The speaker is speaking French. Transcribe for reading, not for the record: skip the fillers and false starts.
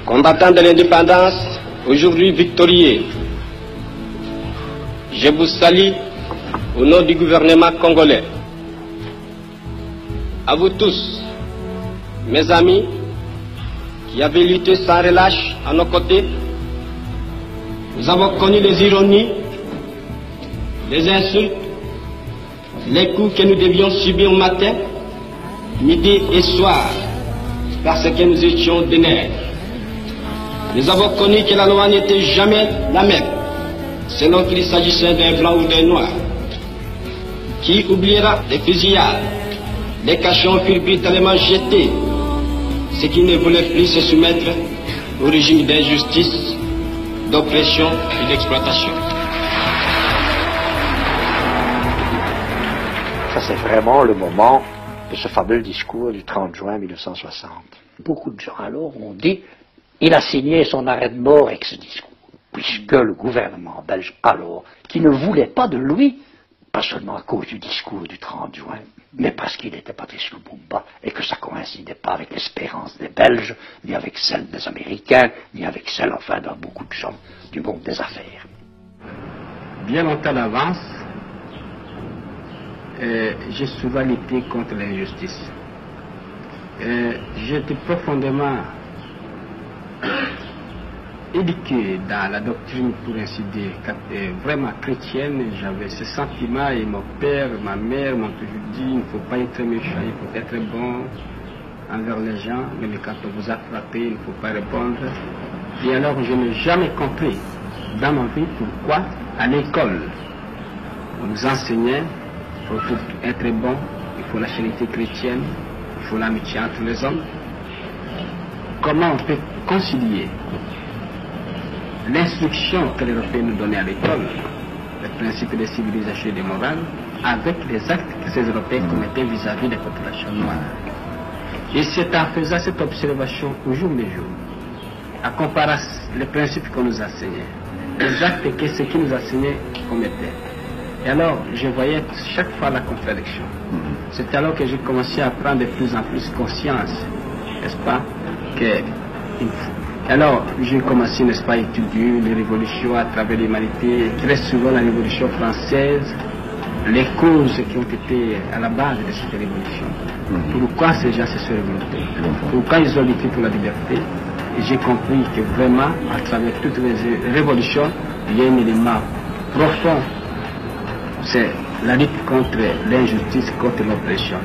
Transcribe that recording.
Combattants de l'indépendance, aujourd'hui victorieux, je vous salue au nom du gouvernement congolais. À vous tous, mes amis, qui avez lutté sans relâche à nos côtés, nous avons connu les ironies, les insultes, les coups que nous devions subir au matin, midi et soir, parce que nous étions des nègres. Nous avons connu que la loi n'était jamais la même, selon qu'il s'agissait d'un blanc ou d'un noir. Qui oubliera les fusillades, les cachons furent brutalement jetés, ceux qui ne voulaient plus se soumettre au régime d'injustice, d'oppression et d'exploitation. Ça, c'est vraiment le moment de ce fameux discours du 30 juin 1960. Beaucoup de gens alors ont dit il a signé son arrêt de mort avec ce discours, puisque le gouvernement belge alors, qui ne voulait pas de lui, pas seulement à cause du discours du 30 juin, mais parce qu'il était Patrice Lumumba et que ça ne coïncidait pas avec l'espérance des Belges, ni avec celle des Américains, ni avec celle, enfin, de beaucoup de gens du monde des affaires. Bien longtemps d'avance, j'ai souvent lutté contre l'injustice. J'étais profondément éduqué dans la doctrine, pour ainsi dire, vraiment chrétienne. J'avais ce sentiment et mon père, ma mère m'ont toujours dit il ne faut pas être méchant, il faut être bon envers les gens, mais quand on vous a frappé, il ne faut pas répondre. Et alors je n'ai jamais compris dans ma vie pourquoi à l'école on nous enseignait qu'il faut être bon, il faut la charité chrétienne, il faut l'amitié entre les hommes. Comment on peut concilier l'instruction que les Européens nous donnaient à l'école, le principe de civilisation et de morale, avec les actes que ces Européens commettaient vis-à-vis des populations noires. Et c'est en faisant cette observation au jour le jour, à comparer les principes qu'on nous enseignait, les actes que ceux qui nous enseignaient commettaient. Et alors, je voyais chaque fois la contradiction. C'est alors que j'ai commencé à prendre de plus en plus conscience, n'est-ce pas, alors, j'ai commencé, n'est-ce pas, à étudier les révolutions à travers l'humanité, très souvent la révolution française, les causes qui ont été à la base de cette révolution. Pourquoi ces gens se sont révoltés? Pourquoi ils ont lutté pour la liberté? Et j'ai compris que vraiment, à travers toutes les révolutions, il y a un élément profond. C'est la lutte contre l'injustice, contre l'oppression.